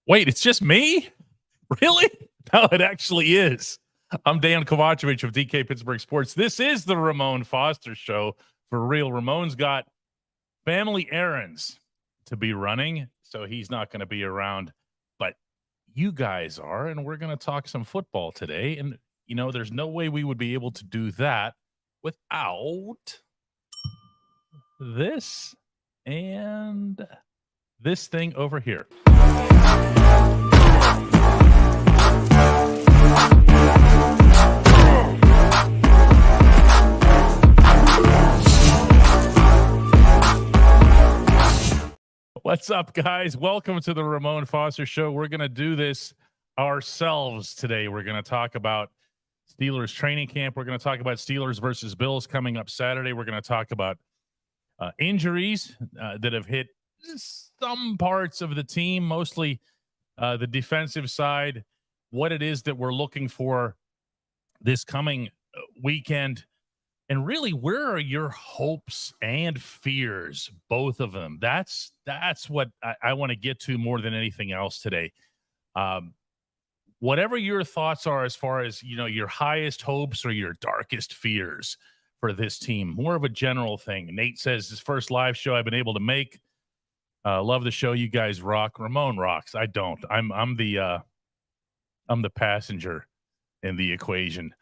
Wait, it's just me? Really? No, it actually is. I'm Dejan Kovacevic of DK Pittsburgh Sports. This is the Ramon Foster Show. For real, Ramon's got family errands to be running, so he's not going to be around. But you guys are, and we're going to talk some football today. And, there's no way we would be able to do that without this and this thing over here. What's up, guys? Welcome to the Ramon Foster Show. We're going to do this ourselves today. We're going to talk about Steelers training camp. We're going to talk about Steelers versus Bills coming up Saturday. We're going to talk about injuries that have hit some parts of the team, mostly the defensive side, what it is that we're looking for this coming weekend. And really, where are your hopes and fears? Both of them. That's what I want to get to more than anything else today. Whatever your thoughts are as far as, your highest hopes or your darkest fears for this team. More of a general thing. Nate says his first live show I've been able to make. Love the show. You guys rock. Ramon rocks. I don't. I'm the passenger in the equation.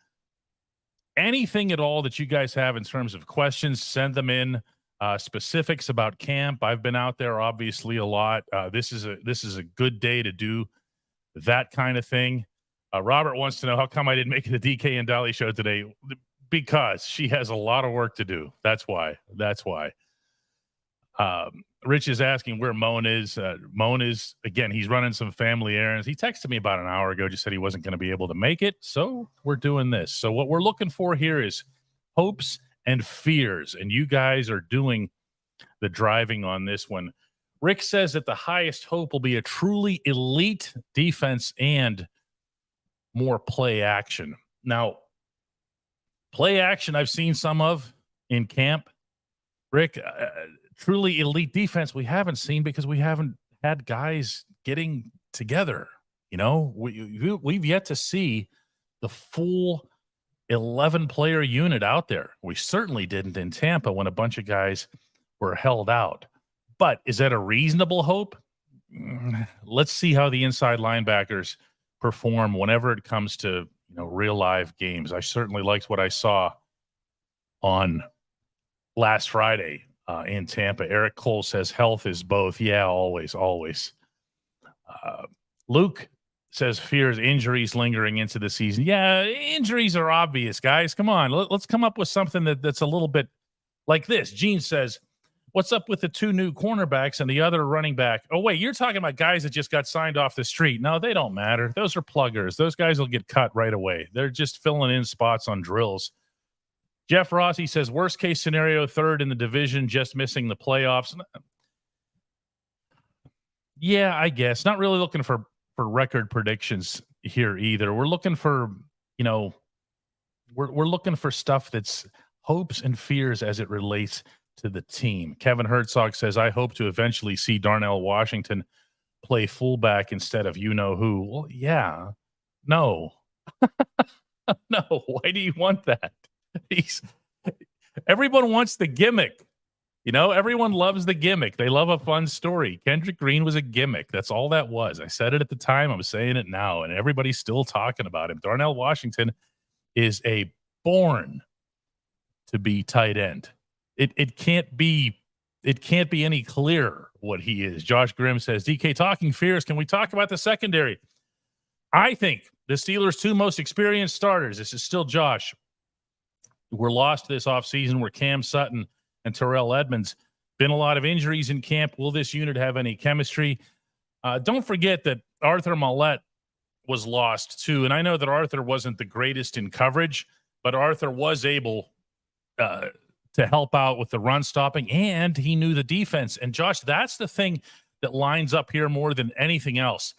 Anything at all that you guys have in terms of questions, send them in. Specifics about camp. I've been out there obviously a lot. This is a good day to do that kind of thing. Robert wants to know how come I didn't make it a DK and Dolly show today. Because she has a lot of work to do. That's why. Rich is asking where Moan is. Moan is, again, he's running some family errands. He texted me about an hour ago, just said he wasn't going to be able to make it. So we're doing this. So what we're looking for here is hopes and fears. And you guys are doing the driving on this one. Rick says that the highest hope will be a truly elite defense and more play action. Now, play action I've seen some of in camp. Rick, truly elite defense we haven't seen because we haven't had guys getting together. We've yet to see the full 11-player unit out there. We certainly didn't in Tampa when a bunch of guys were held out. But is that a reasonable hope? Let's see how the inside linebackers perform whenever it comes to real live games. I certainly liked what I saw on last Friday in Tampa. Eric Cole says health is both. Yeah, always. Luke says fears injuries lingering into the season. Yeah, injuries are obvious, guys. Come on. Let's come up with something that's a little bit like this. Gene says, what's up with the two new cornerbacks and the other running back? Oh, wait, you're talking about guys that just got signed off the street. No, they don't matter. Those are pluggers. Those guys will get cut right away. They're just filling in spots on drills. Jeff Rossi says, worst case scenario, third in the division, just missing the playoffs. Yeah, I guess. Not really looking for record predictions here either. We're looking for, we're looking for stuff that's hopes and fears as it relates to the team. Kevin Herzog says, I hope to eventually see Darnell Washington play fullback instead of who. Well, yeah. No. No. Why do you want that? Everyone wants the gimmick. Everyone loves the gimmick. They love a fun story. Kendrick Green was a gimmick. That's all that was. I said it at the time. I'm saying it now, and everybody's still talking about him. Darnell Washington is a born to be tight end. It can't be any clearer what he is. Josh Grimm says, DK talking fears. Can we talk about the secondary? I think the Steelers' two most experienced starters, this is still Josh, were lost this offseason, were Cam Sutton and Terrell Edmonds. Been a lot of injuries in camp. Will this unit have any chemistry? Don't forget that Arthur Mallette was lost too. And I know that Arthur wasn't the greatest in coverage, but Arthur was able to help out with the run stopping, and he knew the defense. And Josh, that's the thing that lines up here more than anything else.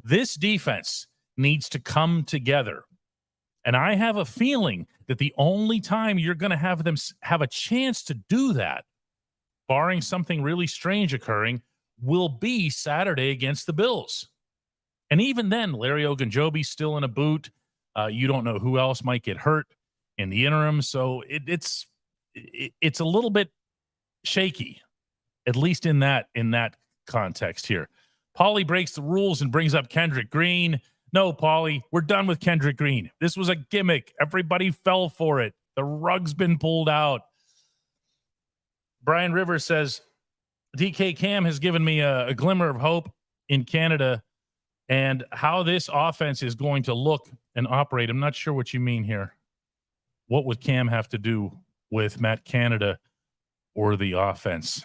This defense needs to come together. And I have a feeling that the only time you're going to have them have a chance to do that, barring something really strange occurring, will be Saturday against the Bills. And even then, Larry Ogunjobi's still in a boot. You don't know who else might get hurt in the interim. So it's a little bit shaky, at least in that context here. Paulie breaks the rules and brings up Kendrick Green. No, Paulie, we're done with Kendrick Green. This was a gimmick. Everybody fell for it. The rug's been pulled out. Brian Rivers says, DK Cam has given me a glimmer of hope in Canada and how this offense is going to look and operate. I'm not sure what you mean here. What would Cam have to do with Matt Canada or the offense?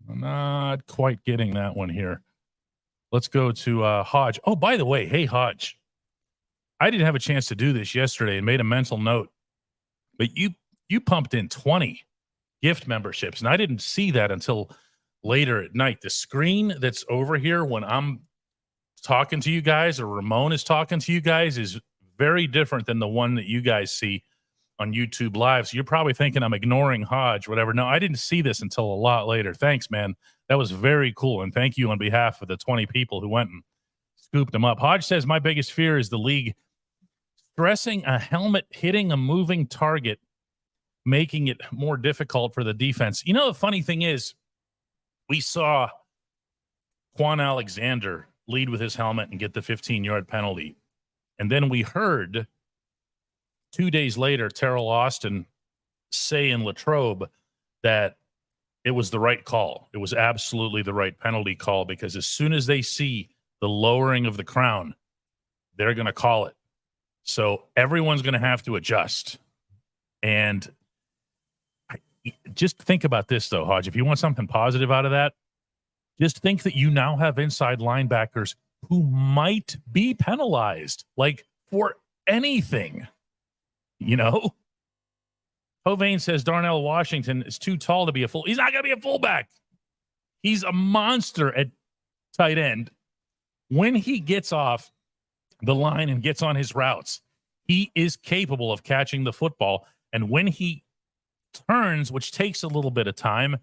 I'm not quite getting that one here. Let's go to Hodge. Oh, by the way, hey, Hodge, I didn't have a chance to do this yesterday and made a mental note, but you pumped in 20 gift memberships, and I didn't see that until later at night. The screen that's over here when I'm talking to you guys or Ramon is talking to you guys is very different than the one that you guys see on YouTube Live. So you're probably thinking I'm ignoring Hodge, whatever. No, I didn't see this until a lot later. Thanks, man. That was very cool. And thank you on behalf of the 20 people who went and scooped them up. Hodge says, my biggest fear is the league stressing a helmet hitting a moving target, making it more difficult for the defense. You know, the funny thing is, we saw Quan Alexander lead with his helmet and get the 15-yard penalty. And then we heard 2 days later, Terrell Austin say in Latrobe that it was the right call. It was absolutely the right penalty call, because as soon as they see the lowering of the crown, they're going to call it. So everyone's going to have to adjust. And just think about this, though, Hodge. If you want something positive out of that, just think that you now have inside linebackers who might be penalized, like for anything. You know, Hovain says Darnell Washington is too tall to be a full. He's not going to be a fullback. He's a monster at tight end. When he gets off the line and gets on his routes, he is capable of catching the football. And when he turns, which takes a little bit of time,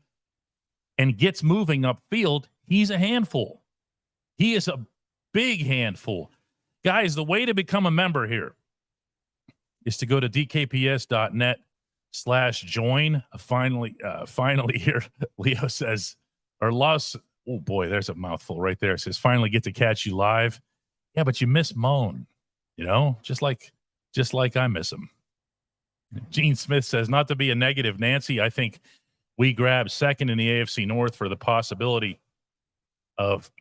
and gets moving upfield, he's a handful. He is a big handful. Guys, the way to become a member here is to go to dkps.net/join. Finally here, Leo says, or Los, oh boy, there's a mouthful right there. It says, finally get to catch you live. Yeah, but you miss Moan, you know, just like I miss him. Gene Smith says, not to be a negative, Nancy, I think we grab second in the AFC North for the possibility of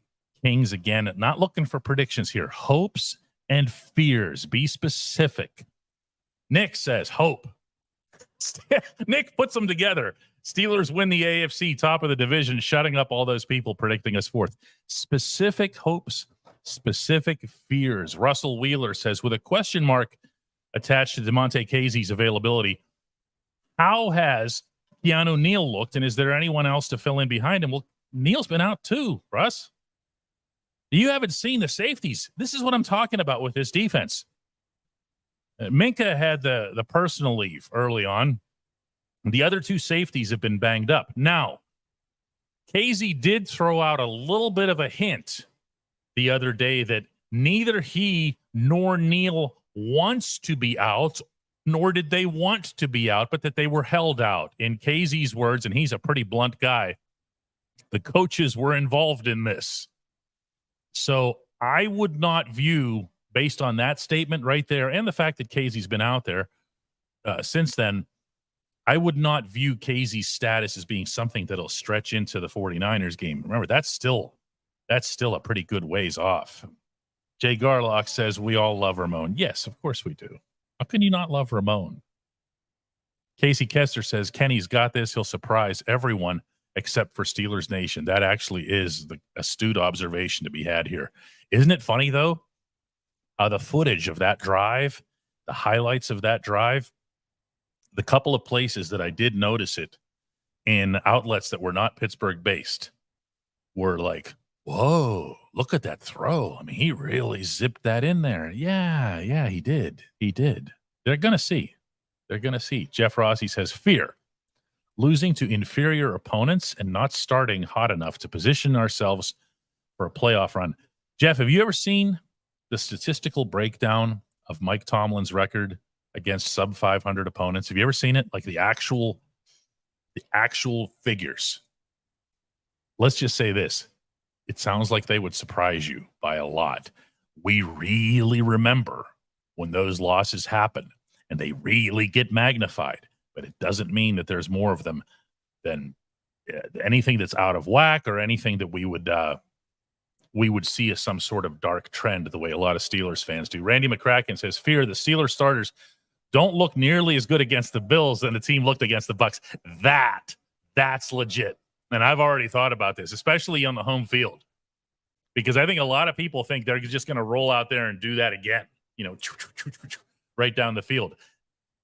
Kings again. Not looking for predictions here. Hopes and fears. Be specific. Nick says hope. Nick puts them together. Steelers win the AFC, top of the division, shutting up all those people predicting us fourth. Specific hopes, specific fears. Russell Wheeler says, with a question mark attached to DeMonte Casey's availability, how has Keanu Neal looked, and is there anyone else to fill in behind him? Well, Neal's been out too, Russ. You haven't seen the safeties. This is what I'm talking about with this defense. Minka had the personal leave early on. The other two safeties have been banged up. Now, Casey did throw out a little bit of a hint the other day that neither he nor Neal wants to be out, nor did they want to be out, but that they were held out. In Casey's words, and he's a pretty blunt guy, the coaches were involved in this. So I would not view, based on that statement right there and the fact that Casey's been out there since then, I would not view Casey's status as being something that'll stretch into the 49ers game. Remember, that's still a pretty good ways off. Jay Garlock says, we all love Ramon. Yes, of course we do. How can you not love Ramon? Casey Kester says, Kenny's got this. He'll surprise everyone except for Steelers Nation. That actually is the astute observation to be had here. Isn't it funny, though? The footage of that drive, the highlights of that drive, the couple of places that I did notice it in outlets that were not Pittsburgh-based were like, whoa, look at that throw. I mean, he really zipped that in there. Yeah, he did. They're going to see. Jeff Rossi says, fear. Losing to inferior opponents and not starting hot enough to position ourselves for a playoff run. Jeff, have you ever seen the statistical breakdown of Mike Tomlin's record against sub 500 opponents? Have you ever seen it? Like the actual figures. Let's just say this. It sounds like they would surprise you by a lot. We really remember when those losses happen, and they really get magnified, but it doesn't mean that there's more of them than anything that's out of whack or anything that we would see as some sort of dark trend the way a lot of Steelers fans do. Randy McCracken says, fear the Steelers starters don't look nearly as good against the Bills than the team looked against the Bucs. That's legit. And I've already thought about this, especially on the home field, because I think a lot of people think they're just going to roll out there and do that again, right down the field.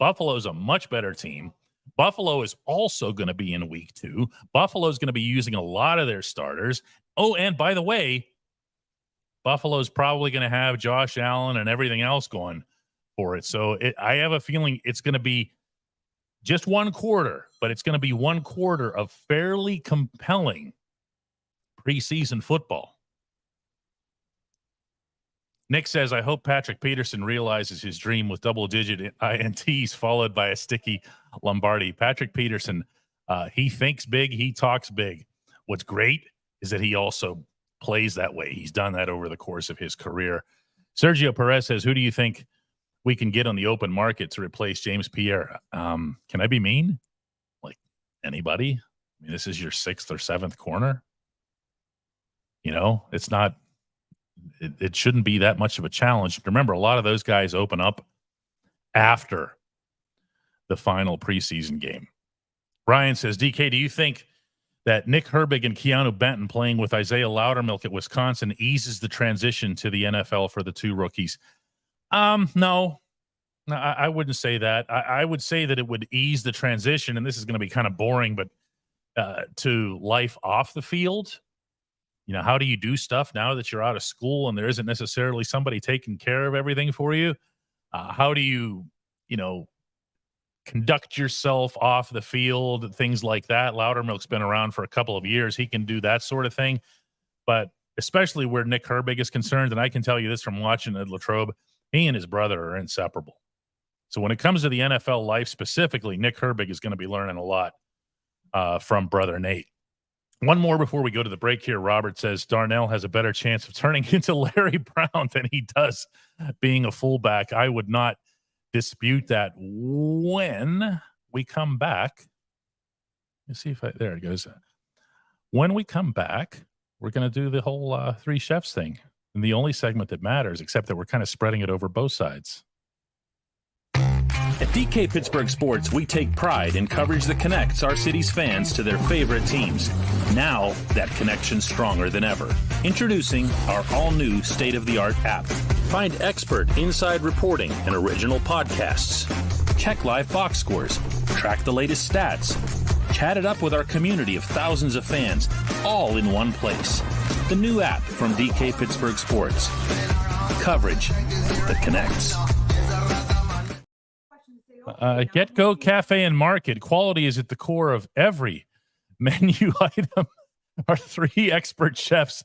Buffalo's a much better team. Buffalo is also going to be in week 2. Buffalo's going to be using a lot of their starters. Oh, and by the way, Buffalo's probably going to have Josh Allen and everything else going for it. So I have a feeling it's going to be just one quarter, but it's going to be one quarter of fairly compelling preseason football. Nick says, I hope Patrick Peterson realizes his dream with double-digit INTs followed by a sticky Lombardi. Patrick Peterson, he thinks big, he talks big. What's great is that he also plays that way. He's done that over the course of his career. Sergio Perez says, who do you think we can get on the open market to replace James Pierre? Can I be mean? Like anybody? I mean, this is your 6th or 7th corner. It's not, it shouldn't be that much of a challenge. Remember, a lot of those guys open up after the final preseason game. Ryan says, DK, do you think that Nick Herbig and Keanu Benton playing with Isaiah Loudermilk at Wisconsin eases the transition to the NFL for the two rookies? No, I wouldn't say that. I would say that it would ease the transition, and this is going to be kind of boring, but to life off the field. How do you do stuff now that you're out of school and there isn't necessarily somebody taking care of everything for you? How do you, conduct yourself off the field, things like that? Loudermilk's been around for a couple of years. He can do that sort of thing. But especially where Nick Herbig is concerned, and I can tell you this from watching at Latrobe, he and his brother are inseparable. So when it comes to the NFL life specifically, Nick Herbig is going to be learning a lot from brother Nate. One more before we go to the break here. Robert says Darnell has a better chance of turning into Larry Brown than he does being a fullback. I would not dispute that. When we come back, let's see if there it goes. When we come back, we're going to do the whole 3 chefs thing. And the only segment that matters, except that we're kind of spreading it over both sides. At DK Pittsburgh Sports, we take pride in coverage that connects our city's fans to their favorite teams. Now, that connection's stronger than ever. Introducing our all-new state-of-the-art app. Find expert inside reporting and original podcasts. Check live box scores. Track the latest stats. Chat it up with our community of thousands of fans, all in one place. The new app from DK Pittsburgh Sports. Coverage that connects. Get Go Cafe and Market. Quality is at the core of every menu item. Our 3 expert chefs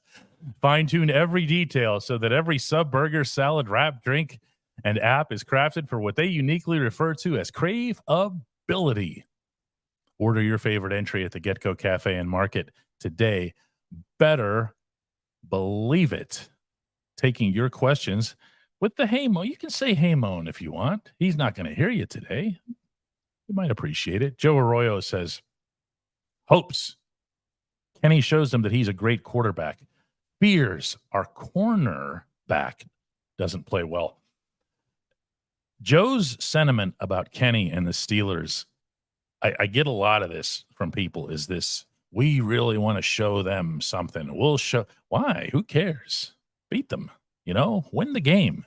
fine-tune every detail so that every sub, burger, salad, wrap, drink, and app is crafted for what they uniquely refer to as craveability. Order your favorite entry at the Get Go Cafe and Market today. Better believe it. Taking your questions with the Hey Mo. You can say Hey Moan if you want. He's not going to hear you today. You might appreciate it. Joe Arroyo says, hopes Kenny shows them that he's a great quarterback. Fears our cornerback doesn't play well. Joe's sentiment about Kenny and the Steelers, I get a lot of this from people, is this, we really want to show them something. We'll show. Why? Who cares? Beat them. Win the game.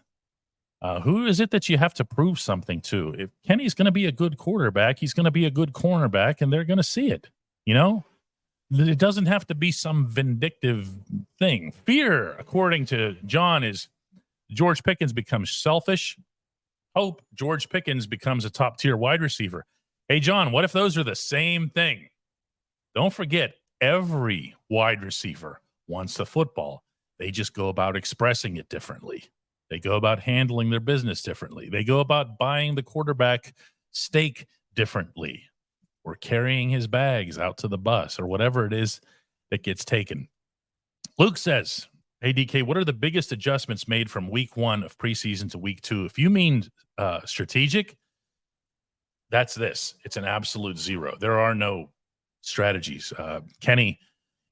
Who is it that you have to prove something to? If Kenny's going to be a good quarterback, he's going to be a good cornerback, and they're going to see it. It doesn't have to be some vindictive thing. Fear, according to John, is George Pickens becomes selfish. Hope George Pickens becomes a top-tier wide receiver. Hey, John, what if those are the same thing? Don't forget, every wide receiver wants the football. They just go about expressing it differently. They go about handling their business differently. They go about buying the quarterback steak differently, or carrying his bags out to the bus, or whatever it is that gets taken. Luke says, hey, DK, what are the biggest adjustments made from week 1 of preseason to week 2? If you mean strategic, that's this. It's an absolute zero. There are no strategies. Kenny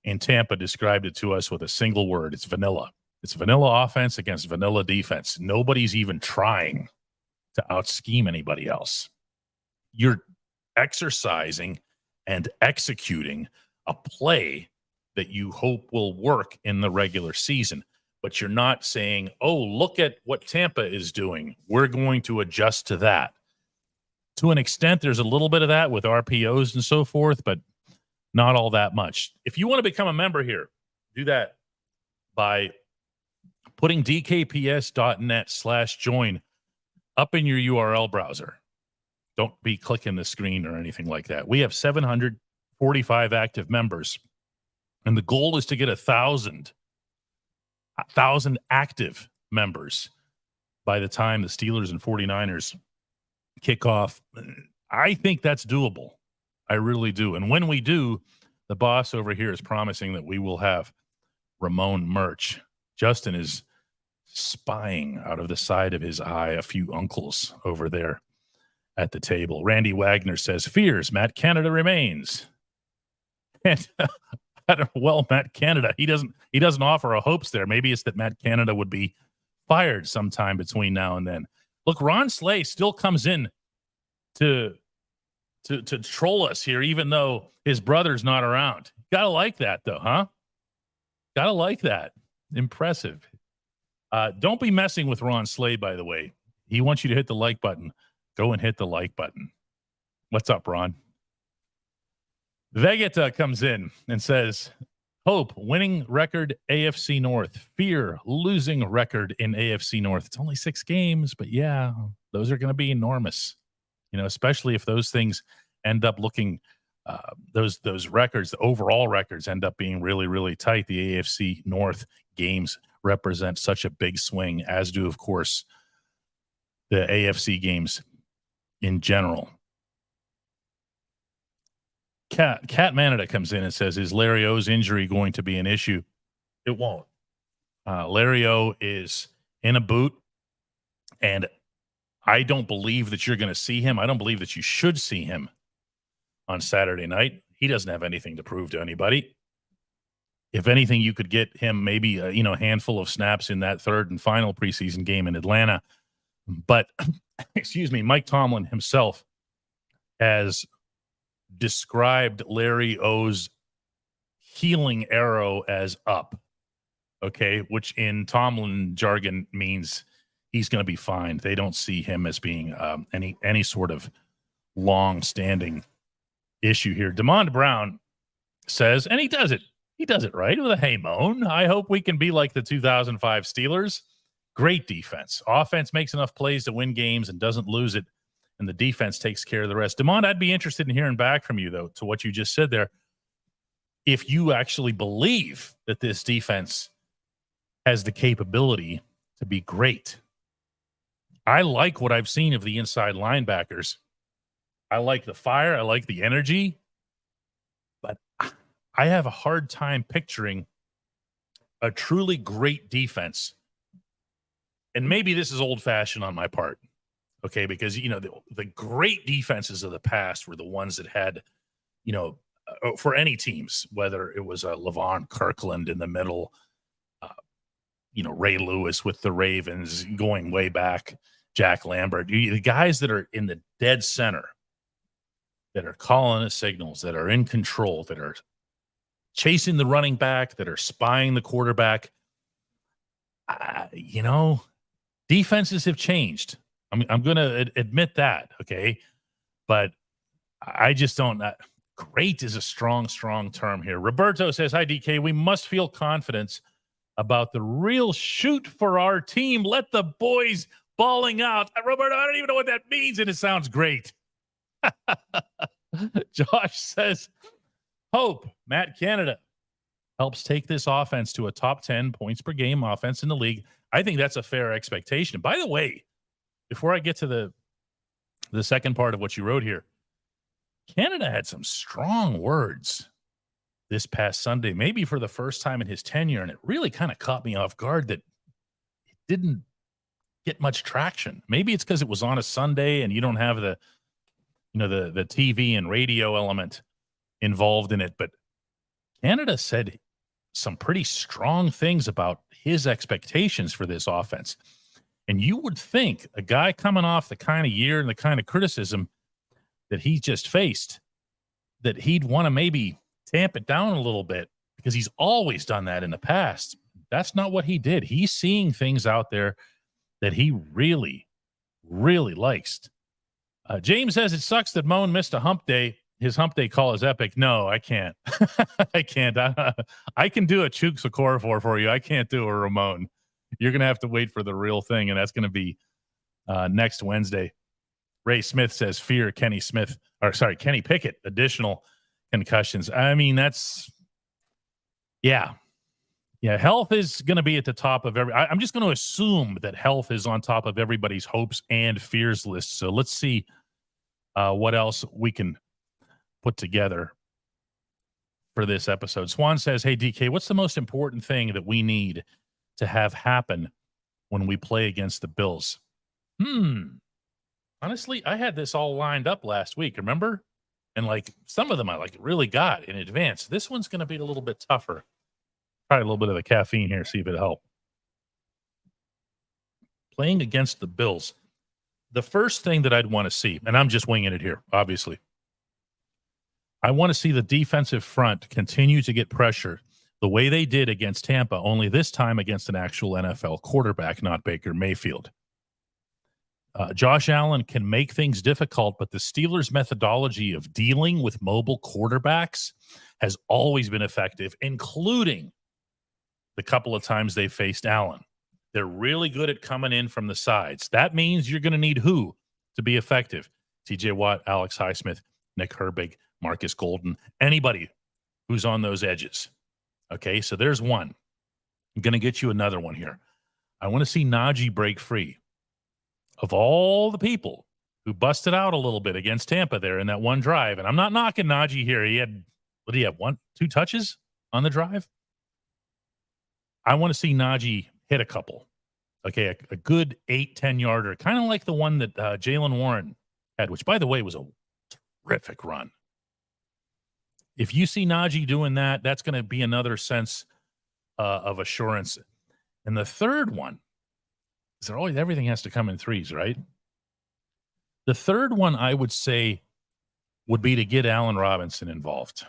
in Tampa described it to us with a single word. It's vanilla. It's vanilla offense against vanilla defense. Nobody's even trying to out-scheme anybody else. You're exercising and executing a play that you hope will work in the regular season, but you're not saying, oh, look at what Tampa is doing. We're going to adjust to that. To an extent, there's a little bit of that with RPOs and so forth, but not all that much. If you want to become a member here, do that by putting dkps.net/join up in your URL browser. Don't be clicking the screen or anything like that. We have 745 active members, and the goal is to get 1,000 active members by the time the Steelers and 49ers kick off. I think that's doable. I really do. And when we do, the boss over here is promising that we will have Ramon merch. Justin is spying out of the side of his eye a few uncles over there at the table. Randy Wagner says, fears Matt Canada remains. And well, Matt Canada, he doesn't offer a hopes there. Maybe it's that Matt Canada would be fired sometime between now and then. Look, Ron Slay still comes in to troll us here, even though his brother's not around. Gotta like that, though, huh? Gotta like that. Impressive. Don't be messing with Ron Slay, by the way. He wants you to hit the like button. Go and hit the like button. What's up, Ron? Vegeta comes in and says, hope, winning record AFC North. Fear, losing record in AFC North. It's only 6 games, but yeah, those are going to be enormous. You know, especially if those things end up looking, those records, the overall records end up being really, really tight. The AFC North games represent such a big swing, as do, of course, the AFC games in general. Cat Manada comes in and says, is Larry O's injury going to be an issue? It won't. Larry O is in a boot, and I don't believe that you're going to see him. I don't believe that you should see him on Saturday night. He doesn't have anything to prove to anybody. If anything, you could get him maybe a handful of snaps in that third and final preseason game in Atlanta. But, excuse me, Mike Tomlin himself has described Larry O's healing arrow as up, okay, which in Tomlin jargon means he's going to be fine. They don't see him as being any sort of long-standing issue here. Demond Brown says, and he does it right with a hey moan. I hope we can be like the 2005 Steelers. Great defense. Offense makes enough plays to win games and doesn't lose it, and the defense takes care of the rest. Demond, I'd be interested in hearing back from you, though, to what you just said there. If you actually believe that this defense has the capability to be great. I like what I've seen of the inside linebackers. I like the fire. I like the energy. But I have a hard time picturing a truly great defense. And maybe this is old-fashioned on my part, okay? Because, the great defenses of the past were the ones that had, for any teams, whether it was Levon Kirkland in the middle, Ray Lewis with the Ravens going way back, Jack Lambert, the guys that are in the dead center, that are calling the signals, that are in control, that are chasing the running back, that are spying the quarterback. Defenses have changed. I'm going to admit that, okay? But I just don't. Great is a strong term here. Roberto says, hi, DK. We must feel confidence about the real shoot for our team. Let the boys balling out. Roberto, I don't even know what that means, and it sounds great. Josh says, hope, Matt Canada. helps take this offense to a top 10 points per game offense in the league. I think that's a fair expectation. By the way, before I get to the second part of what you wrote here, Canada had some strong words this past Sunday, maybe for the first time in his tenure, and it really kind of caught me off guard that it didn't get much traction. Maybe it's because it was on a Sunday and you don't have the TV and radio element involved in it, but Canada said some pretty strong things about his expectations for this offense. And you would think a guy coming off the kind of year and the kind of criticism that he just faced, that he'd want to maybe tamp it down a little bit because he's always done that in the past. That's not what he did. He's seeing things out there that he really, really likes. James says it sucks that Moan missed a hump day. His hump day call is epic. No, I can't. I can't. I can do a Chooks Okorafor for you. I can't do a Ramon. You're going to have to wait for the real thing, and that's going to be next Wednesday. Ray Smith says fear Kenny Pickett, additional concussions. I mean, yeah, health is going to be at the top of I'm just going to assume that health is on top of everybody's hopes and fears list. So let's see what else we can put together for this episode. Swan says, hey, DK, what's the most important thing that we need to have happen when we play against the Bills? Honestly, I had this all lined up last week, remember? And some of them I really got in advance. This one's going to be a little bit tougher. Try a little bit of the caffeine here, see if it helps. Playing against the Bills. The first thing that I'd want to see, and I'm just winging it here, obviously. I want to see the defensive front continue to get pressure the way they did against Tampa, only this time against an actual NFL quarterback, not Baker Mayfield. Josh Allen can make things difficult, but the Steelers' methodology of dealing with mobile quarterbacks has always been effective, including the couple of times they faced Allen. They're really good at coming in from the sides. That means you're going to need who to be effective? TJ Watt, Alex Highsmith, Nick Herbig, Marcus Golden, anybody who's on those edges. Okay, so there's one. I'm going to get you another one here. I want to see Najee break free. Of all the people who busted out a little bit against Tampa there in that one drive, and I'm not knocking Najee here. He had, what did he have, 2 touches on the drive? I want to see Najee hit a couple. Okay, a good 8-10 yarder, kind of like the one that Jaylen Warren had, which, by the way, was a terrific run. If you see Najee doing that, that's going to be another sense of assurance. And the third one, everything has to come in threes, right? The third one I would say would be to get Allen Robinson involved.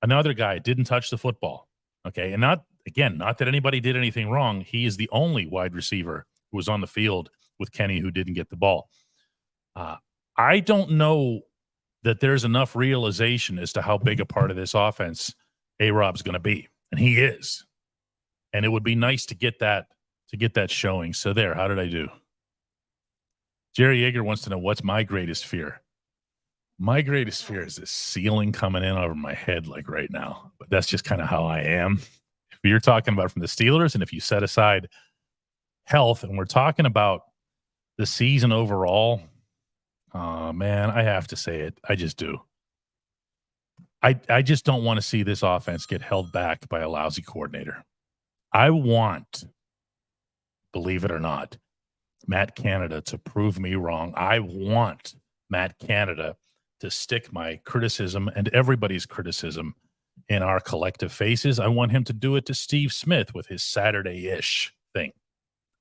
Another guy didn't touch the football. Okay. And not that anybody did anything wrong. He is the only wide receiver who was on the field with Kenny who didn't get the ball. I don't know that there's enough realization as to how big a part of this offense A-Rob's going to be. And he is. And it would be nice to get that showing. So there, how did I do? Jerry Yeager wants to know what's my greatest fear. My greatest fear is this ceiling coming in over my head right now. But that's just kind of how I am. If you're talking about from the Steelers, and if you set aside health, and we're talking about the season overall, man, I have to say it. I just do. I just don't want to see this offense get held back by a lousy coordinator. I want, believe it or not, Matt Canada to prove me wrong. I want Matt Canada to stick my criticism and everybody's criticism in our collective faces. I want him to do it to Steve Smith with his Saturday-ish thing.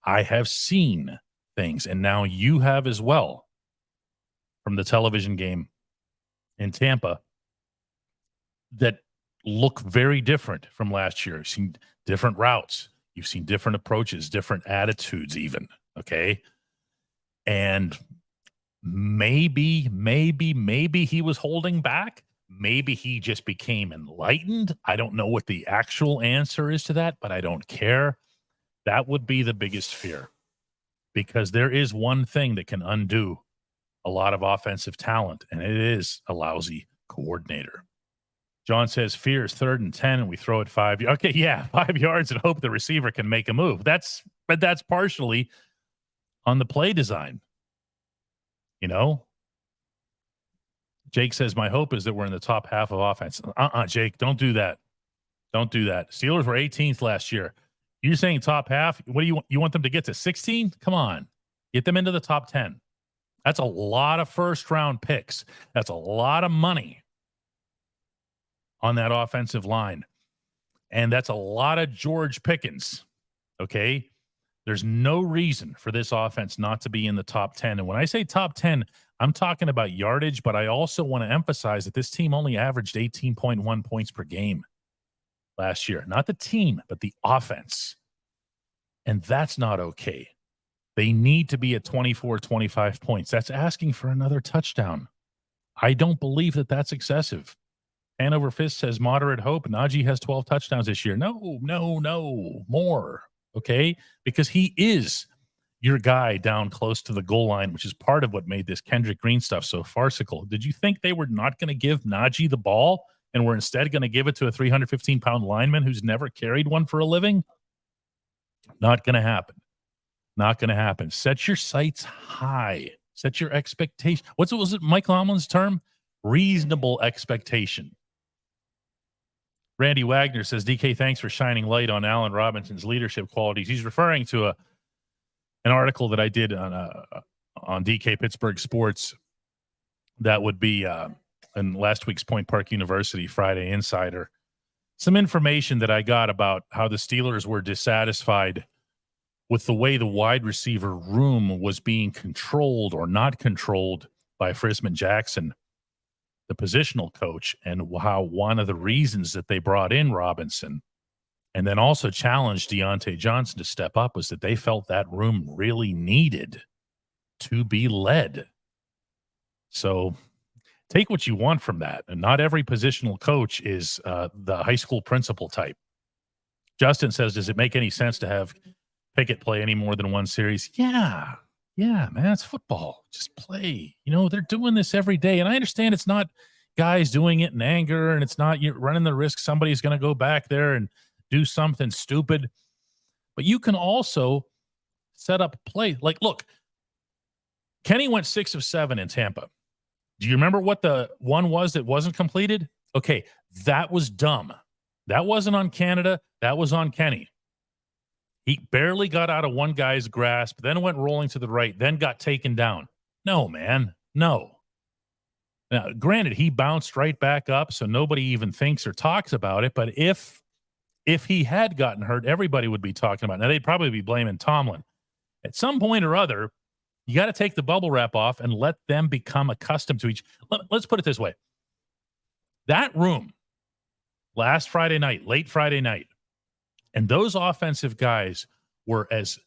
I have seen things, and now you have as well, from the television game in Tampa that look very different from last year. You've seen different routes. You've seen different approaches, different attitudes even, okay? And maybe he was holding back. Maybe he just became enlightened. I don't know what the actual answer is to that, but I don't care. That would be the biggest fear, because there is one thing that can undo a lot of offensive talent, and it is a lousy coordinator. John says fear is 3rd and 10 and we throw it 5. Okay, yeah, 5 yards and hope the receiver can make a move. That's partially on the play design. You know? Jake says, my hope is that we're in the top half of offense. Jake, don't do that. Don't do that. Steelers were 18th last year. You're saying top half? What do you want them to get to 16? Come on. Get them into the top 10. That's a lot of first-round picks. That's a lot of money on that offensive line. And that's a lot of George Pickens, okay? There's no reason for this offense not to be in the top 10. And when I say top 10, I'm talking about yardage, but I also want to emphasize that this team only averaged 18.1 points per game last year. Not the team, but the offense. And that's not okay. They need to be at 24, 25 points. That's asking for another touchdown. I don't believe that that's excessive. Hanover Fist says moderate hope. Najee has 12 touchdowns this year. No, more. Okay? Because he is your guy down close to the goal line, which is part of what made this Kendrick Green stuff so farcical. Did you think they were not going to give Najee the ball and were instead going to give it to a 315-pound lineman who's never carried one for a living? Not going to happen. Not going to happen. Set your sights high. Set your expectation. What was it Mike Tomlin's term? Reasonable expectation. Randy Wagner says, DK, thanks for shining light on Allen Robinson's leadership qualities. He's referring to an article that I did on DK Pittsburgh Sports that would be in last week's Point Park University Friday Insider. Some information that I got about how the Steelers were dissatisfied with the way the wide receiver room was being controlled or not controlled by Frisman Jackson, the positional coach, and how one of the reasons that they brought in Robinson and then also challenged Deontay Johnson to step up was that they felt that room really needed to be led. So take what you want from that. And not every positional coach is the high school principal type. Justin says, does it make any sense to have Pickett play any more than one series? Yeah, man, it's football. Just play. You know, they're doing this every day. And I understand it's not guys doing it in anger, and it's not you're running the risk somebody's going to go back there and do something stupid. But you can also set up a play. Like, look, Kenny went 6 of 7 in Tampa. Do you remember what the one was that wasn't completed? Okay, that was dumb. That wasn't on Canada. That was on Kenny. He barely got out of one guy's grasp, then went rolling to the right, then got taken down. No, man, no. Now, granted, he bounced right back up, so nobody even thinks or talks about it. But if he had gotten hurt, everybody would be talking about it. Now, they'd probably be blaming Tomlin. At some point or other, you got to take the bubble wrap off and let them become accustomed to each. Let's put it this way. That room last Friday night, late Friday night, and those offensive guys were as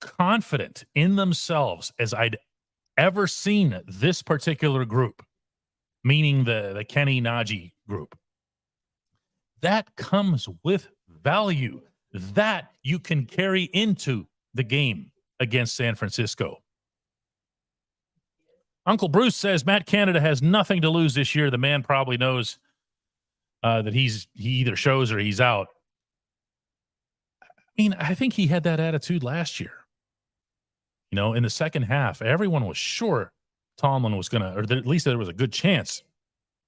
confident in themselves as I'd ever seen this particular group, meaning the Kenny Najee group. That comes with value that you can carry into the game against San Francisco. Uncle Bruce says Matt Canada has nothing to lose this year. The man probably knows that he either shows or he's out. I mean, I think he had that attitude last year. You know, in the second half, everyone was sure Tomlin was going to, or at least there was a good chance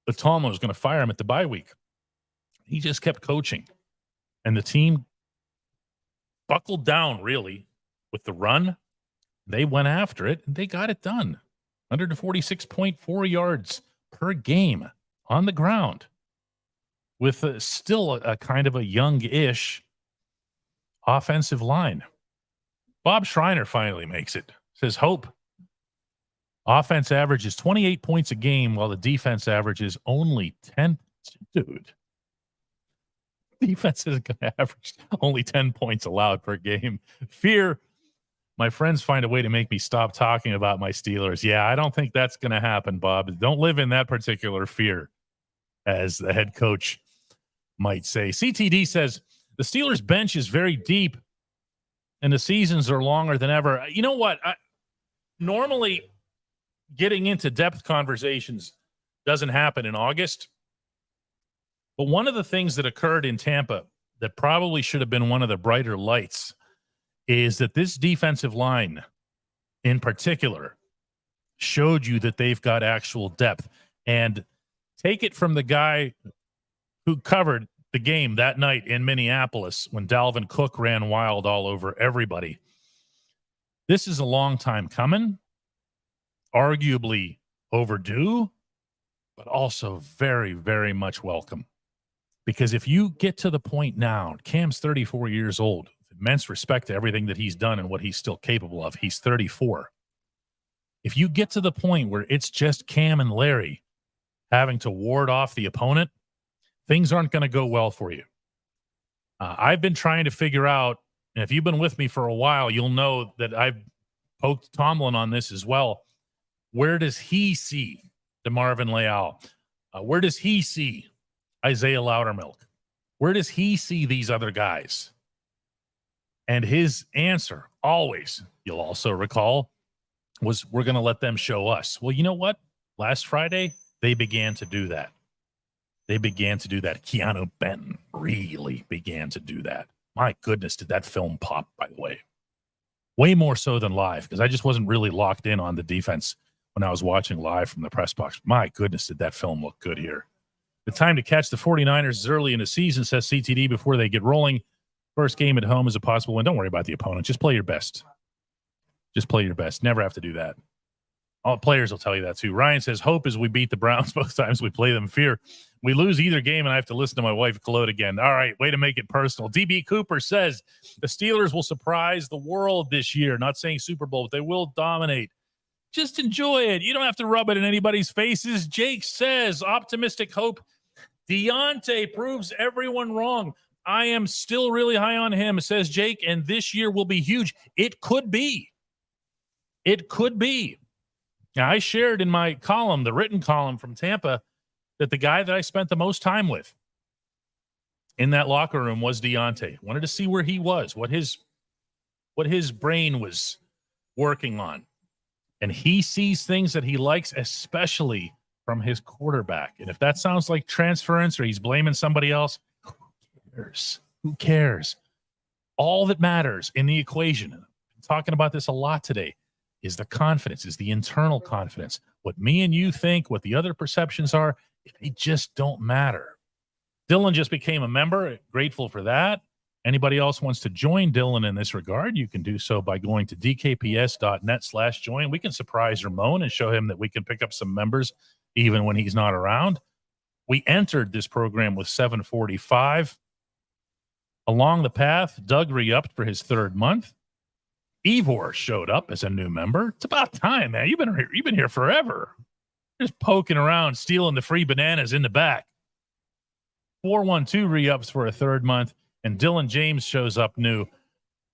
that Tomlin was going to fire him at the bye week. He just kept coaching. And the team buckled down, really, with the run. They went after it, and they got it done. 146.4 yards per game on the ground with still a kind of a young-ish offensive line. Bob Schreiner finally makes it. Says, hope. Offense averages 28 points a game while the defense averages only 10. Dude. Defense is going to average only 10 points allowed per game. Fear. My friends find a way to make me stop talking about my Steelers. Yeah, I don't think that's going to happen, Bob. Don't live in that particular fear, as the head coach might say. CTD says, the Steelers bench is very deep and the seasons are longer than ever. You know what? Normally, getting into depth conversations doesn't happen in August. But one of the things that occurred in Tampa that probably should have been one of the brighter lights is that this defensive line in particular showed you that they've got actual depth. And take it from the guy who covered the game that night in Minneapolis when Dalvin Cook ran wild all over everybody. This is a long time coming, arguably overdue, but also very, very much welcome. Because if you get to the point now, Cam's 34 years old, immense respect to everything that he's done and what he's still capable of. He's 34. If you get to the point where it's just Cam and Larry having to ward off the opponent, things aren't going to go well for you. I've been trying to figure out, and if you've been with me for a while, you'll know that I've poked Tomlin on this as well. Where does he see DeMarvin Leal? Where does he see Isaiah Loudermilk? Where does he see these other guys? And his answer always, you'll also recall, was we're going to let them show us. Well, you know what? Last Friday, they began to do that. Keanu Benton really began to do that. My goodness, did that film pop, by the way. Way more so than live, because I just wasn't really locked in on the defense when I was watching live from the press box. My goodness, did that film look good here. The time to catch the 49ers is early in the season, says CTD, before they get rolling. First game at home is a possible win. Don't worry about the opponent. Just play your best. Never have to do that. All players will tell you that too. Ryan says, hope is we beat the Browns both times we play them. Fear we lose either game and I have to listen to my wife gloat again. All right, way to make it personal. DB Cooper says the Steelers will surprise the world this year. Not saying Super Bowl, but they will dominate. Just enjoy it. You don't have to rub it in anybody's faces. Jake says, optimistic hope. Deontay proves everyone wrong. I am still really high on him, says Jake, and this year will be huge. It could be. Now, I shared in my column, the written column from Tampa, that the guy that I spent the most time with in that locker room was Deontay. Wanted to see where he was, what his brain was working on. And he sees things that he likes, especially from his quarterback. And if that sounds like transference or he's blaming somebody else, who cares? All that matters in the equation, I'm talking about this a lot today, is the confidence, is the internal confidence. What me and you think, what the other perceptions are, they just don't matter. Dylan just became a member. Grateful for that. Anybody else wants to join Dylan in this regard, you can do so by going to dkps.net/join. We can surprise Ramon and show him that we can pick up some members even when he's not around. We entered this program with 745. Along the path, Doug re-upped for his third month. Ivor showed up as a new member. It's about time, man. You've been here forever. Just poking around, stealing the free bananas in the back. 412 re-ups for a third month. And Dylan James shows up new.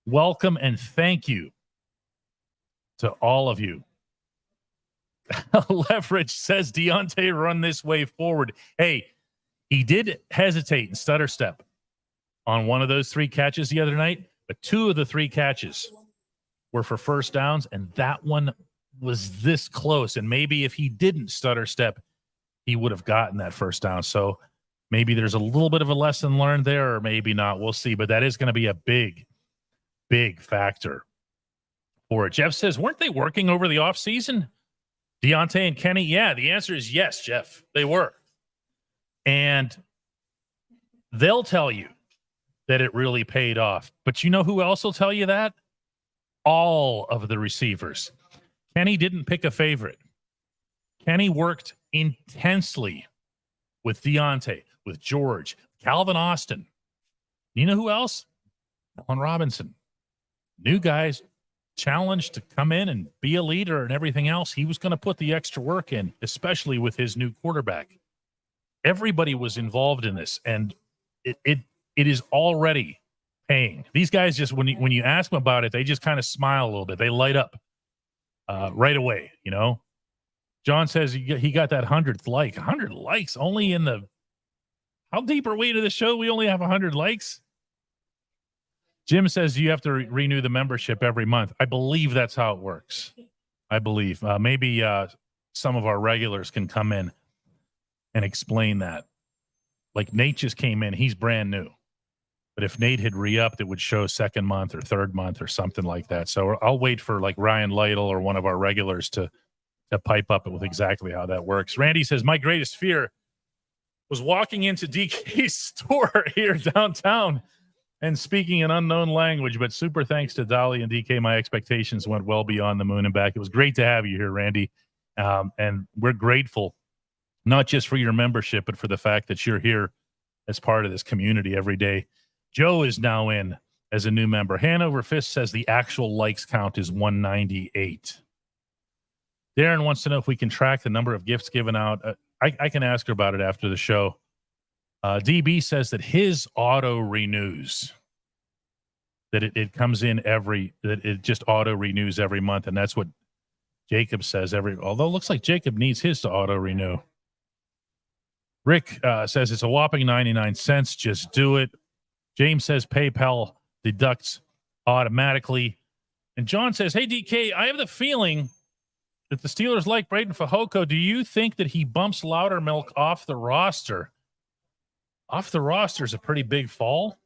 Welcome and thank you to all of you. Leverage says Deontay run this way forward. Hey, he did hesitate and stutter step on one of those three catches the other night, but two of the three catches were for first downs, and that one was this close. And maybe if he didn't stutter step, he would have gotten that first down. So maybe there's a little bit of a lesson learned there, or maybe not. We'll see. But that is going to be a big, big factor for it. Jeff says, weren't they working over the offseason? Deontay and Kenny? Yeah, the answer is yes, Jeff. They were. And they'll tell you that it really paid off. But you know who else will tell you that? All of the receivers. Kenny didn't pick a favorite. Kenny worked intensely with Deontay, with George, Calvin Austin. You know who else? Allen Robinson. New guys challenged to come in and be a leader and everything else. He was going to put the extra work in, especially with his new quarterback. Everybody was involved in this, and it is already paying. These guys just, when you ask them about it, they just kind of smile a little bit. They light up right away, you know. John says he got that 100th like. 100 likes only in the, how deep are we into the show? We only have 100 likes. Jim says you have to renew the membership every month. I believe that's how it works. I believe. Maybe some of our regulars can come in and explain that. like Nate just came in, he's brand new. But if Nate had re-upped, it would show second month or third month or something like that. So I'll wait for like Ryan Lytle or one of our regulars to pipe up with exactly how that works. Randy says, my greatest fear was walking into DK's store here downtown and speaking an unknown language. But super thanks to Dolly and DK. My expectations went well beyond the moon and back. It was great to have you here, Randy. And we're grateful, not just for your membership, but for the fact that you're here as part of this community every day. Joe is now in as a new member. Hanover Fist says the actual likes count is 198. Darren wants to know if we can track the number of gifts given out. I can ask her about it after the show. DB says that his auto renews, that it comes in that it just auto renews every month. And that's what Jacob says although it looks like Jacob needs his to auto renew. Rick says it's a whopping 99 cents. Just do it. James says PayPal deducts automatically. And John says, hey, DK, I have the feeling that the Steelers like Braden Fajoko. Do you think that he bumps Loudermilk off the roster? Off the roster is a pretty big fall.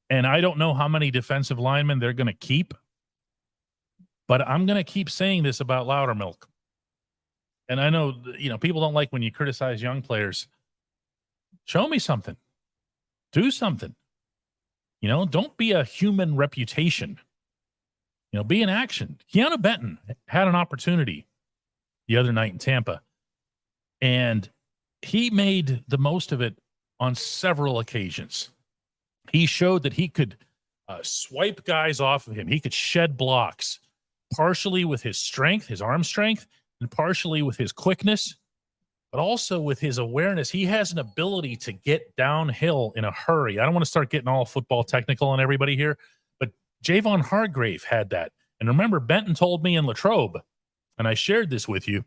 And I don't know how many defensive linemen they're going to keep. But I'm going to keep saying this about Loudermilk. And I know, people don't like when you criticize young players. Show me something. Do something. Don't be a human reputation. Be in action. Keanu Benton had an opportunity the other night in Tampa, and he made the most of it on several occasions. He showed that he could swipe guys off of him. He could shed blocks, partially with his strength, his arm strength, and partially with his quickness, but also with his awareness. He has an ability to get downhill in a hurry. I don't want to start getting all football technical on everybody here, but Javon Hargrave had that. And remember, Benton told me in Latrobe, and I shared this with you,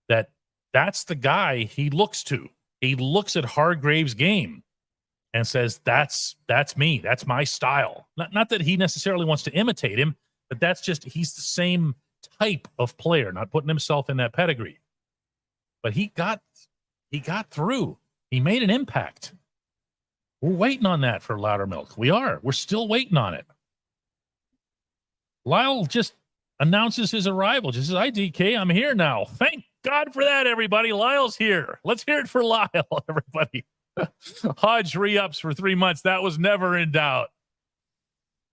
that that's the guy he looks to. He looks at Hargrave's game and says, that's me. That's my style. Not that he necessarily wants to imitate him, but that's just, he's the same type of player, not putting himself in that pedigree. But he got through. He made an impact. We're waiting on that for Loudermilk. We're still waiting on it. Lyle just announces his arrival. Just says, hi, DK, I'm here now. Thank God for that, everybody. Lyle's here. Let's hear it for Lyle, everybody. Hodge re-ups for 3 months. That was never in doubt.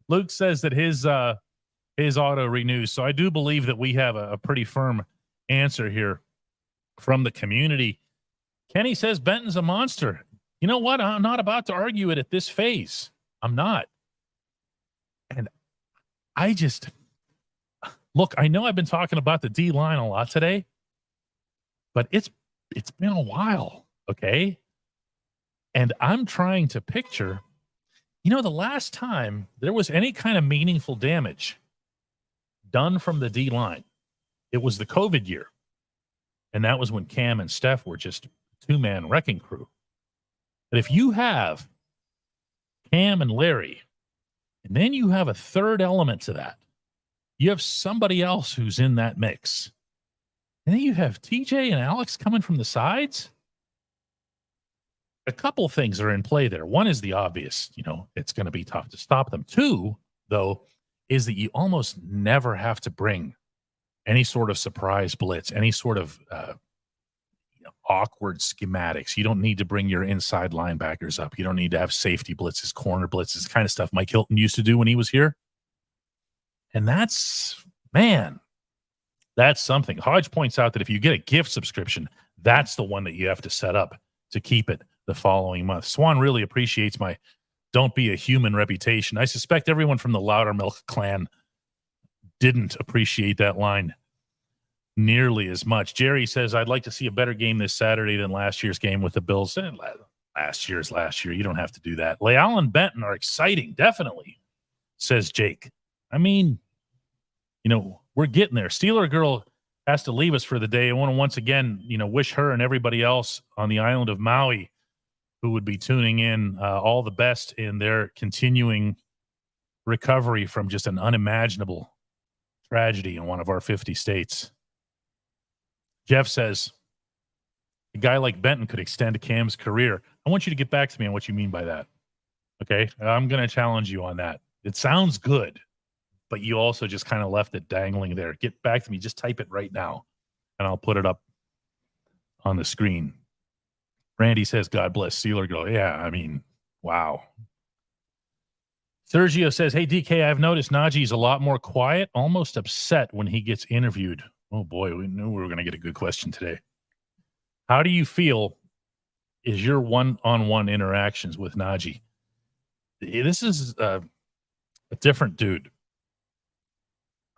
Luke says that his auto renews. So I do believe that we have a pretty firm answer here from the community. Kenny says Benton's a monster. You know what? I'm not about to argue it at this phase. I'm not. And I just look, I know I've been talking about the D line a lot today, but it's been a while. Okay. And I'm trying to picture, the last time there was any kind of meaningful damage done from the D line, it was the COVID year. And that was when Cam and Steph were just two-man wrecking crew. But if you have Cam and Larry, and then you have a third element to that, you have somebody else who's in that mix. And then you have TJ and Alex coming from the sides. A couple things are in play there. One is the obvious, it's going to be tough to stop them. Two, though, is that you almost never have to bring any sort of surprise blitz, any sort of awkward schematics. You don't need to bring your inside linebackers up. You don't need to have safety blitzes, corner blitzes, kind of stuff Mike Hilton used to do when he was here. And that's something. Hodge points out that if you get a gift subscription, that's the one that you have to set up to keep it the following month. Swan really appreciates my don't be a human reputation. I suspect everyone from the Loudermilk clan didn't appreciate that line nearly as much. Jerry says, I'd like to see a better game this Saturday than last year's game with the Bills. Last year. You don't have to do that. Leal and Benton are exciting, definitely, says Jake. I mean, we're getting there. Steeler Girl has to leave us for the day. I want to once again, wish her and everybody else on the island of Maui who would be tuning in all the best in their continuing recovery from just an unimaginable tragedy in one of our 50 states. Jeff says, A guy like Benton could extend Cam's career. I want you to get back to me on what you mean by that. Okay? I'm going to challenge you on that. It sounds good, but you also just kind of left it dangling there. Get back to me. Just type it right now, and I'll put it up on the screen. Randy says, God bless Steeler Girl. Yeah, I mean, wow. Sergio says, hey, DK, I've noticed Najee's a lot more quiet, almost upset when he gets interviewed. Oh, boy, we knew we were going to get a good question today. How do you feel is your one-on-one interactions with Najee? This is a different dude.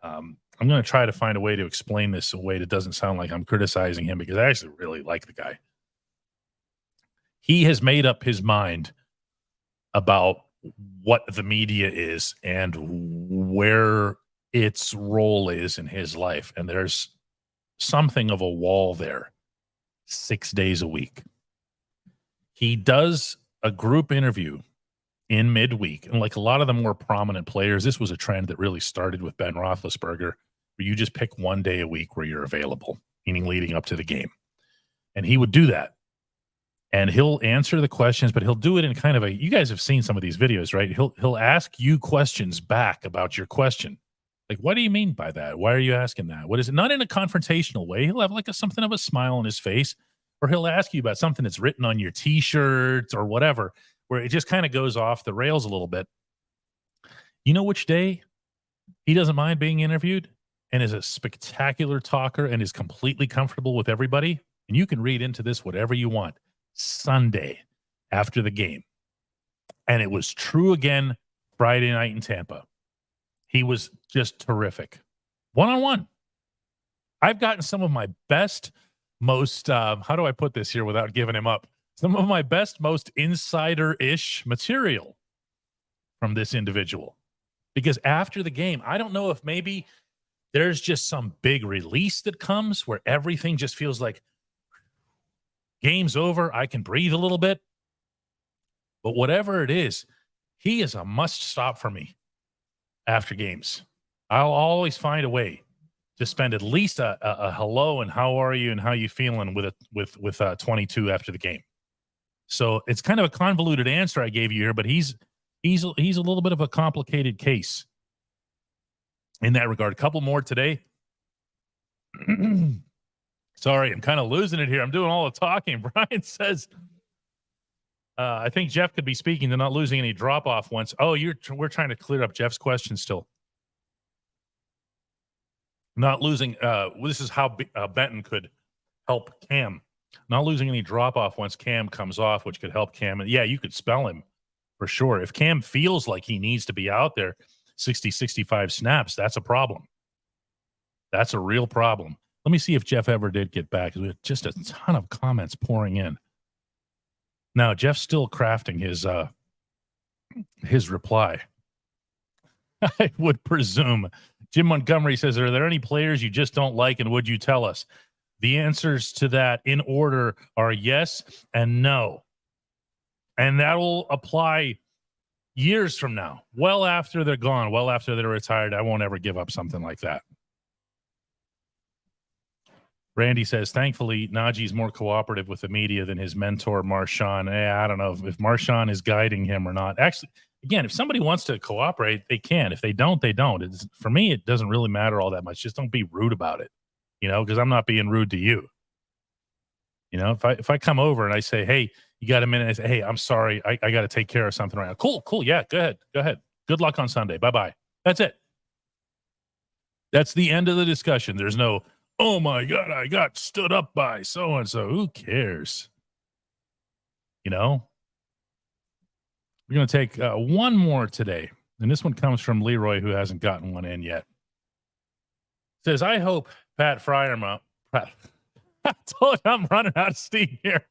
I'm going to try to find a way to explain this in a way that doesn't sound like I'm criticizing him, because I actually really like the guy. He has made up his mind about what the media is and where its role is in his life. And there's something of a wall there 6 days a week. He does a group interview in midweek, and like a lot of the more prominent players, this was a trend that really started with Ben Roethlisberger, where you just pick one day a week where you're available, meaning leading up to the game. And he would do that. And he'll answer the questions, but he'll do it in kind of a, you guys have seen some of these videos, right? He'll ask you questions back about your question. Like, what do you mean by that? Why are you asking that? What is it? Not in a confrontational way. He'll have like something of a smile on his face, or he'll ask you about something that's written on your T-shirt or whatever, where it just kind of goes off the rails a little bit. You know which day he doesn't mind being interviewed and is a spectacular talker and is completely comfortable with everybody? And you can read into this whatever you want. Sunday after the game. And it was true again Friday night in Tampa. He was just terrific. One-on-one. I've gotten some of my best, most, how do I put this here without giving him up? Some of my best, most insider-ish material from this individual. Because after the game, I don't know if maybe there's just some big release that comes where everything just feels like game's over. I can breathe a little bit. But whatever it is, he is a must stop for me after games. I'll always find a way to spend at least a hello and how are you and how you feeling with 22 after the game. So it's kind of a convoluted answer I gave you here, but he's a little bit of a complicated case in that regard. A couple more today. Sorry, I'm kind of losing it here. I'm doing all the talking. Brian says, I think Jeff could be speaking to not losing any drop-off once. Oh, we're trying to clear up Jeff's question still. Not losing. This is how Benton could help Cam. Not losing any drop-off once Cam comes off, which could help Cam. And yeah, you could spell him for sure. If Cam feels like he needs to be out there 60, 65 snaps, that's a problem. That's a real problem. Let me see if Jeff ever did get back. We had just a ton of comments pouring in. Now, Jeff's still crafting his reply. I would presume. Jim Montgomery says, are there any players you just don't like, and would you tell us? The answers to that in order are yes and no. And that will apply years from now, well after they're gone, well after they're retired. I won't ever give up something like that. Randy says, thankfully, Najee's more cooperative with the media than his mentor, Marshawn. I don't know if Marshawn is guiding him or not. Actually, again, if somebody wants to cooperate, they can. If they don't, they don't. For me, it doesn't really matter all that much. Just don't be rude about it, because I'm not being rude to you. If I come over and I say, hey, you got a minute? I say, hey, I'm sorry. I got to take care of something right now. Cool. Yeah, go ahead. Good luck on Sunday. Bye-bye. That's it. That's the end of the discussion. There's no, oh my God, I got stood up by so-and-so. Who cares? We're going to take one more today. And this one comes from Leroy, who hasn't gotten one in yet. Says, I hope Pat Freiermuth. I told you I'm running out of steam here.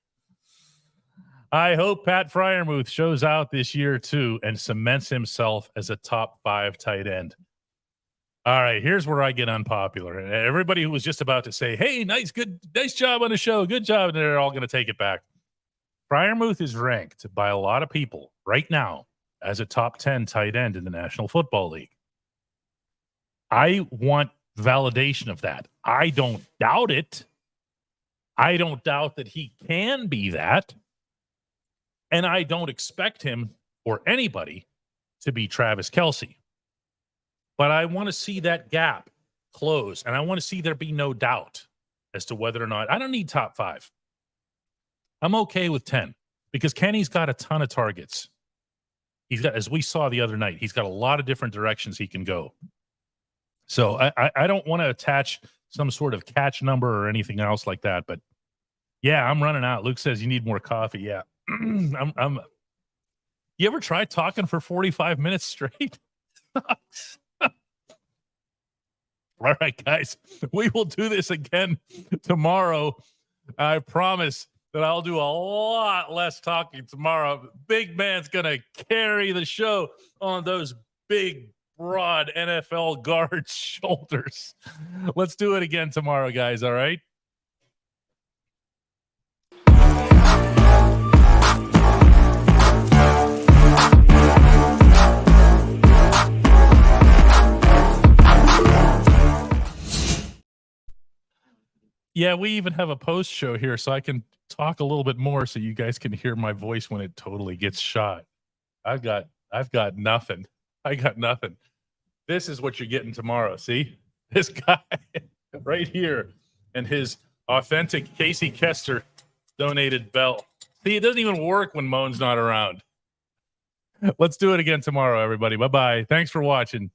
I hope Pat Freiermuth shows out this year too and cements himself as a top 5 tight end. All right, here's where I get unpopular. And everybody who was just about to say, hey, nice job on the show. Good job. And they're all going to take it back. Freiermuth is ranked by a lot of people right now as a top 10 tight end in the National Football League. I want validation of that. I don't doubt it. I don't doubt that he can be that. And I don't expect him or anybody to be Travis Kelce. But I want to see that gap close. And I want to see there be no doubt as to whether or not I don't need top 5. I'm okay with 10 because Kenny's got a ton of targets. He's got, as we saw the other night, he's got a lot of different directions he can go. So I don't want to attach some sort of catch number or anything else like that. But yeah, I'm running out. Luke says you need more coffee. Yeah. You ever try talking for 45 minutes straight? All right, guys, we will do this again tomorrow. I promise that I'll do a lot less talking tomorrow. Big man's going to carry the show on those big, broad NFL guards' shoulders. Let's do it again tomorrow, guys, all right? Yeah, we even have a post show here, so I can talk a little bit more so you guys can hear my voice when it totally gets shot. I've got nothing. I got nothing. This is what you're getting tomorrow. See? This guy right here and his authentic Casey Kester donated belt. See, it doesn't even work when Moan's not around. Let's do it again tomorrow, everybody. Bye-bye. Thanks for watching.